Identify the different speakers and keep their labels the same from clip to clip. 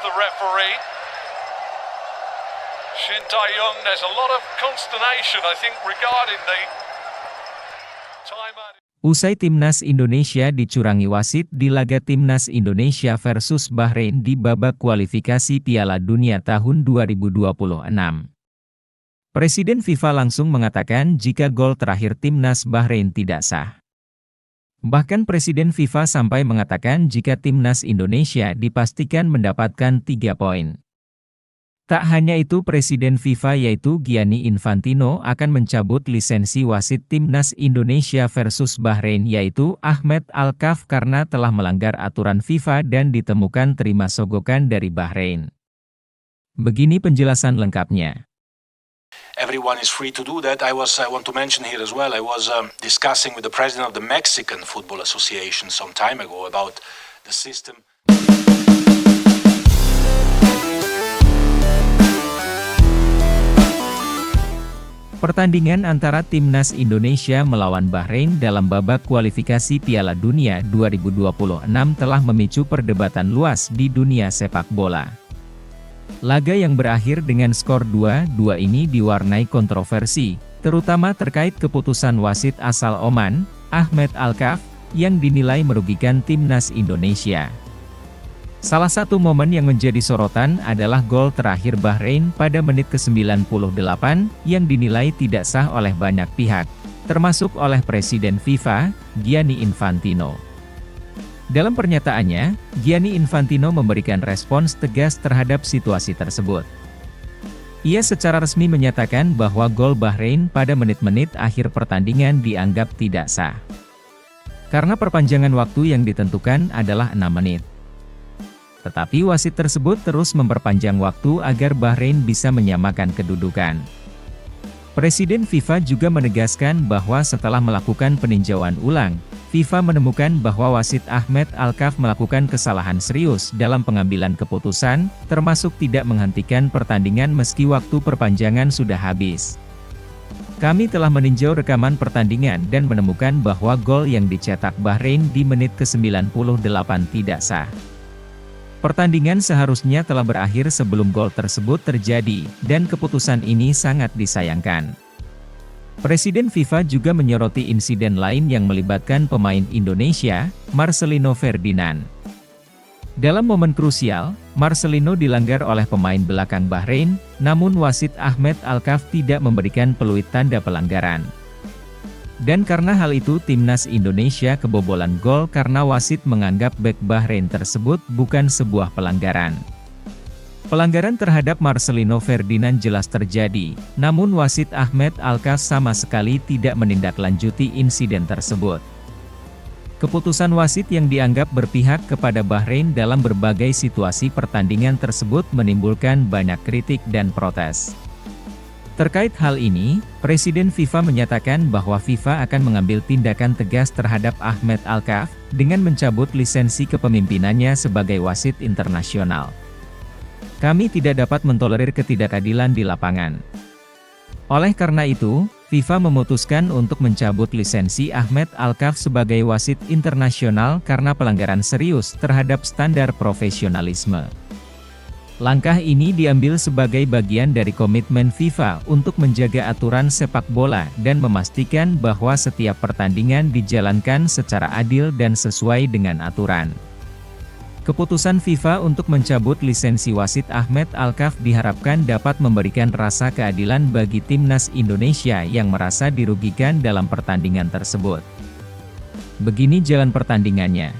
Speaker 1: the referee. Shin Tae-yong, there's a lot of consternation, I think, regarding the timeout.
Speaker 2: Usai Timnas Indonesia dicurangi wasit di laga Timnas Indonesia versus Bahrain di babak kualifikasi Piala Dunia tahun 2026. Presiden FIFA langsung mengatakan jika gol terakhir Timnas Bahrain tidak sah. Bahkan Presiden FIFA sampai mengatakan jika Timnas Indonesia dipastikan mendapatkan 3 poin. Tak hanya itu, Presiden FIFA yaitu Gianni Infantino akan mencabut lisensi wasit Timnas Indonesia versus Bahrain yaitu Ahmed Al-Kaf karena telah melanggar aturan FIFA dan ditemukan terima sogokan dari Bahrain. Begini penjelasan lengkapnya.
Speaker 3: Everyone is free to do that. I want to mention here as well, I was discussing with the president of the Mexican Football Association some time ago about the system.
Speaker 2: Pertandingan antara Timnas Indonesia melawan Bahrain dalam babak kualifikasi Piala Dunia 2026 telah memicu perdebatan luas di dunia sepak bola. Laga yang berakhir dengan skor 2-2 ini diwarnai kontroversi, terutama terkait keputusan wasit asal Oman, Ahmed Al-Kaf, yang dinilai merugikan Timnas Indonesia. Salah satu momen yang menjadi sorotan adalah gol terakhir Bahrain pada menit ke-98 yang dinilai tidak sah oleh banyak pihak, termasuk oleh Presiden FIFA, Gianni Infantino. Dalam pernyataannya, Gianni Infantino memberikan respons tegas terhadap situasi tersebut. Ia secara resmi menyatakan bahwa gol Bahrain pada menit-menit akhir pertandingan dianggap tidak sah. Karena perpanjangan waktu yang ditentukan adalah 6 menit. Tetapi wasit tersebut terus memperpanjang waktu agar Bahrain bisa menyamakan kedudukan. Presiden FIFA juga menegaskan bahwa setelah melakukan peninjauan ulang, FIFA menemukan bahwa wasit Ahmed Al-Kaf melakukan kesalahan serius dalam pengambilan keputusan, termasuk tidak menghentikan pertandingan meski waktu perpanjangan sudah habis. Kami telah meninjau rekaman pertandingan dan menemukan bahwa gol yang dicetak Bahrain di menit ke-98 tidak sah. Pertandingan seharusnya telah berakhir sebelum gol tersebut terjadi, dan keputusan ini sangat disayangkan. Presiden FIFA juga menyoroti insiden lain yang melibatkan pemain Indonesia, Marcelino Ferdinand. Dalam momen krusial, Marcelino dilanggar oleh pemain belakang Bahrain, namun wasit Ahmed Al-Kaf tidak memberikan peluit tanda pelanggaran. Dan karena hal itu Timnas Indonesia kebobolan gol karena wasit menganggap bek Bahrain tersebut bukan sebuah pelanggaran. Pelanggaran terhadap Marcelino Ferdinand jelas terjadi, namun wasit Ahmed Al-Kaf sama sekali tidak menindaklanjuti insiden tersebut. Keputusan wasit yang dianggap berpihak kepada Bahrain dalam berbagai situasi pertandingan tersebut menimbulkan banyak kritik dan protes. Terkait hal ini, Presiden FIFA menyatakan bahwa FIFA akan mengambil tindakan tegas terhadap Ahmed Al-Kaf, dengan mencabut lisensi kepemimpinannya sebagai wasit internasional. Kami tidak dapat mentolerir ketidakadilan di lapangan. Oleh karena itu, FIFA memutuskan untuk mencabut lisensi Ahmed Al-Kaf sebagai wasit internasional karena pelanggaran serius terhadap standar profesionalisme. Langkah ini diambil sebagai bagian dari komitmen FIFA untuk menjaga aturan sepak bola dan memastikan bahwa setiap pertandingan dijalankan secara adil dan sesuai dengan aturan. Keputusan FIFA untuk mencabut lisensi wasit Ahmed Al-Kaf diharapkan dapat memberikan rasa keadilan bagi Timnas Indonesia yang merasa dirugikan dalam pertandingan tersebut. Begini jalan pertandingannya.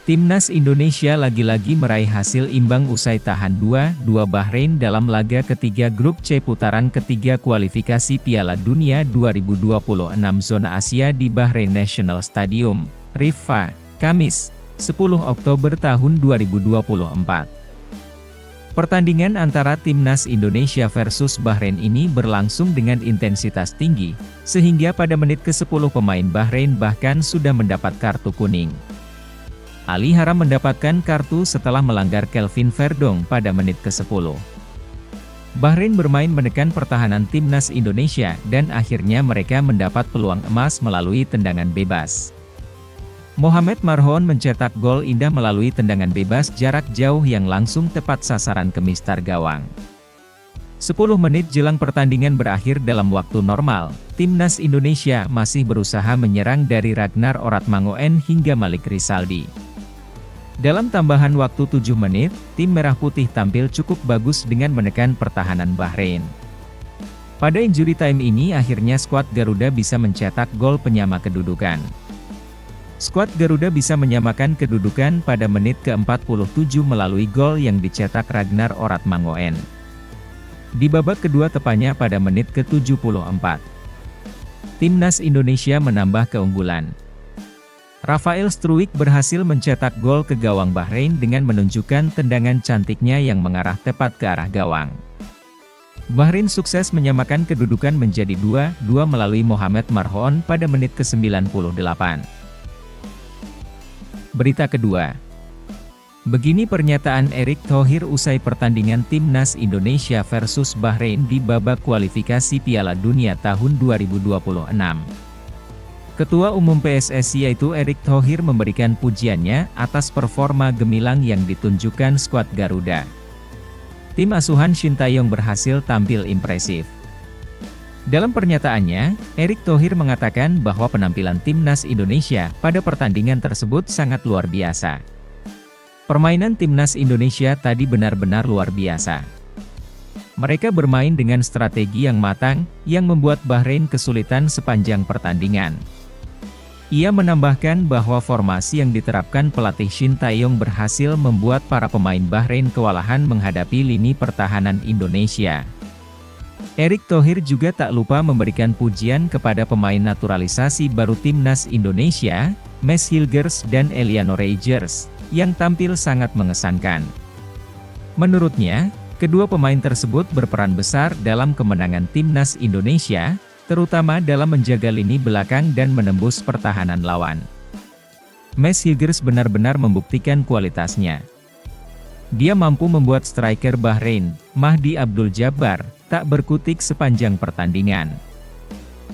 Speaker 2: Timnas Indonesia lagi-lagi meraih hasil imbang usai tahan 2-2 Bahrain dalam laga ketiga grup C putaran ketiga kualifikasi Piala Dunia 2026 zona Asia di Bahrain National Stadium, Riffa, Kamis, 10 Oktober tahun 2024. Pertandingan antara Timnas Indonesia versus Bahrain ini berlangsung dengan intensitas tinggi, sehingga pada menit ke-10 pemain Bahrain bahkan sudah mendapat kartu kuning. Ali Haram mendapatkan kartu setelah melanggar Kelvin Verdong pada menit ke-10. Bahrain bermain menekan pertahanan Timnas Indonesia dan akhirnya mereka mendapat peluang emas melalui tendangan bebas. Mohamed Marhon mencetak gol indah melalui tendangan bebas jarak jauh yang langsung tepat sasaran ke mistar gawang. 10 menit jelang pertandingan berakhir dalam waktu normal, Timnas Indonesia masih berusaha menyerang dari Ragnar Oratmangoen hingga Malik Rizaldi. Dalam tambahan waktu 7 menit, tim Merah Putih tampil cukup bagus dengan menekan pertahanan Bahrain. Pada injury time ini akhirnya skuad Garuda bisa mencetak gol penyama kedudukan. Skuad Garuda bisa menyamakan kedudukan pada menit ke-47 melalui gol yang dicetak Ragnar Oratmangoen. Di babak kedua tepatnya pada menit ke-74. Timnas Indonesia menambah keunggulan. Rafael Struijk berhasil mencetak gol ke gawang Bahrain dengan menunjukkan tendangan cantiknya yang mengarah tepat ke arah gawang. Bahrain sukses menyamakan kedudukan menjadi 2-2 melalui Mohamed Marhon pada menit ke-98. Berita kedua. Begini pernyataan Erick Thohir usai pertandingan Timnas Indonesia versus Bahrain di babak kualifikasi Piala Dunia tahun 2026. Ketua Umum PSSI yaitu Erick Thohir memberikan pujiannya atas performa gemilang yang ditunjukkan skuad Garuda. Tim asuhan Shin Tae-yong berhasil tampil impresif. Dalam pernyataannya, Erick Thohir mengatakan bahwa penampilan Timnas Indonesia pada pertandingan tersebut sangat luar biasa. Permainan Timnas Indonesia tadi benar-benar luar biasa. Mereka bermain dengan strategi yang matang, yang membuat Bahrain kesulitan sepanjang pertandingan. Ia menambahkan bahwa formasi yang diterapkan pelatih Shin Tae-yong berhasil membuat para pemain Bahrain kewalahan menghadapi lini pertahanan Indonesia. Erick Thohir juga tak lupa memberikan pujian kepada pemain naturalisasi baru Timnas Indonesia, Mads Hilgers dan Eliano Reijers, yang tampil sangat mengesankan. Menurutnya, kedua pemain tersebut berperan besar dalam kemenangan Timnas Indonesia, terutama dalam menjaga lini belakang dan menembus pertahanan lawan. Mads Hilgers benar-benar membuktikan kualitasnya. Dia mampu membuat striker Bahrain, Mahdi Abdul Jabbar, tak berkutik sepanjang pertandingan.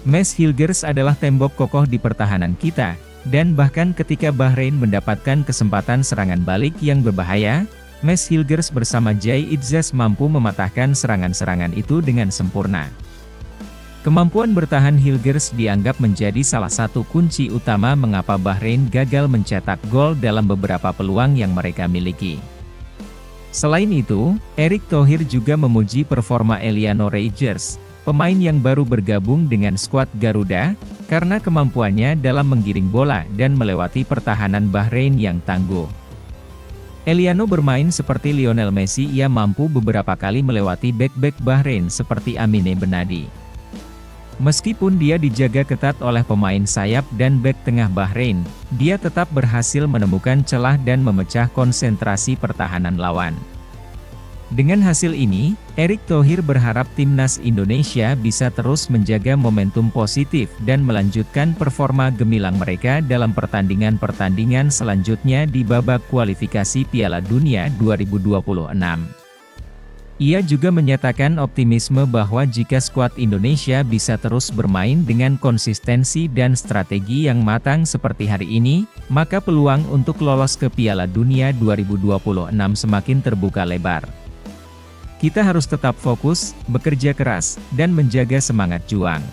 Speaker 2: Mads Hilgers adalah tembok kokoh di pertahanan kita, dan bahkan ketika Bahrain mendapatkan kesempatan serangan balik yang berbahaya, Mads Hilgers bersama Jai Itzas mampu mematahkan serangan-serangan itu dengan sempurna. Kemampuan bertahan Hilgers dianggap menjadi salah satu kunci utama mengapa Bahrain gagal mencetak gol dalam beberapa peluang yang mereka miliki. Selain itu, Erick Thohir juga memuji performa Eliano Reijers, pemain yang baru bergabung dengan skuad Garuda, karena kemampuannya dalam menggiring bola dan melewati pertahanan Bahrain yang tangguh. Eliano bermain seperti Lionel Messi, ia mampu beberapa kali melewati bek-bek Bahrain seperti Amine Benadi. Meskipun dia dijaga ketat oleh pemain sayap dan bek tengah Bahrain, dia tetap berhasil menemukan celah dan memecah konsentrasi pertahanan lawan. Dengan hasil ini, Erick Thohir berharap Timnas Indonesia bisa terus menjaga momentum positif dan melanjutkan performa gemilang mereka dalam pertandingan-pertandingan selanjutnya di babak kualifikasi Piala Dunia 2026. Ia juga menyatakan optimisme bahwa jika skuad Indonesia bisa terus bermain dengan konsistensi dan strategi yang matang seperti hari ini, maka peluang untuk lolos ke Piala Dunia 2026 semakin terbuka lebar. Kita harus tetap fokus, bekerja keras, dan menjaga semangat juang.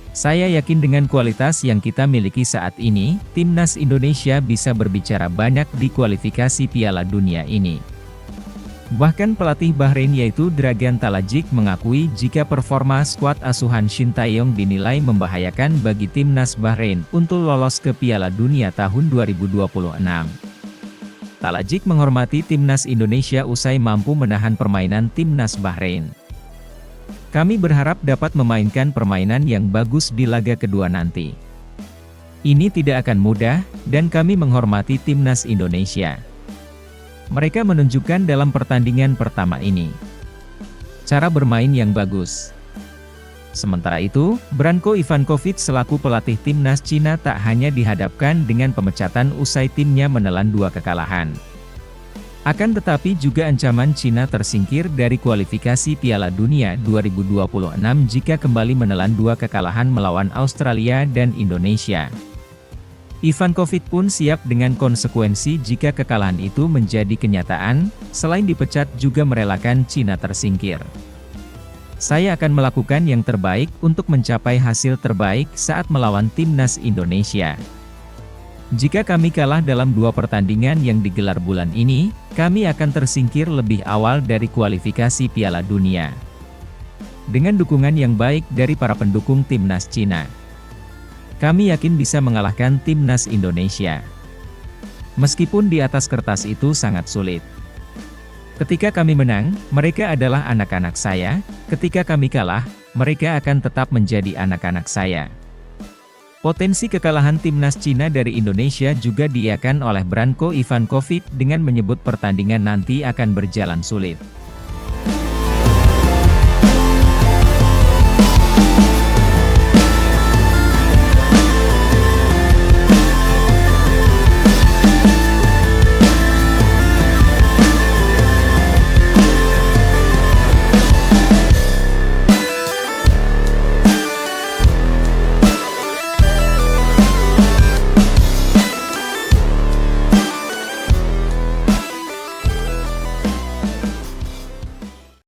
Speaker 2: Saya yakin dengan kualitas yang kita miliki saat ini, Timnas Indonesia bisa berbicara banyak di kualifikasi Piala Dunia ini. Bahkan pelatih Bahrain yaitu Dragan Talajik mengakui jika performa skuad asuhan Shin Tae-yong dinilai membahayakan bagi Timnas Bahrain untuk lolos ke Piala Dunia tahun 2026. Talajik menghormati Timnas Indonesia usai mampu menahan permainan Timnas Bahrain. Kami berharap dapat memainkan permainan yang bagus di laga kedua nanti. Ini tidak akan mudah, dan kami menghormati Timnas Indonesia. Mereka menunjukkan dalam pertandingan pertama ini cara bermain yang bagus. Sementara itu, Branko Ivankovic selaku pelatih Timnas Cina tak hanya dihadapkan dengan pemecatan usai timnya menelan 2 kekalahan. Akan tetapi juga ancaman Cina tersingkir dari kualifikasi Piala Dunia 2026 jika kembali menelan 2 kekalahan melawan Australia dan Indonesia. Ivankovic pun siap dengan konsekuensi jika kekalahan itu menjadi kenyataan, selain dipecat juga merelakan Cina tersingkir. Saya akan melakukan yang terbaik untuk mencapai hasil terbaik saat melawan timnas Indonesia. Jika kami kalah dalam 2 pertandingan yang digelar bulan ini, kami akan tersingkir lebih awal dari kualifikasi Piala Dunia. Dengan dukungan yang baik dari para pendukung timnas Cina, kami yakin bisa mengalahkan timnas Indonesia. Meskipun di atas kertas itu sangat sulit. Ketika kami menang, mereka adalah anak-anak saya, ketika kami kalah, mereka akan tetap menjadi anak-anak saya. Potensi kekalahan timnas Cina dari Indonesia juga diiakan oleh Branko Ivankovic dengan menyebut pertandingan nanti akan berjalan sulit.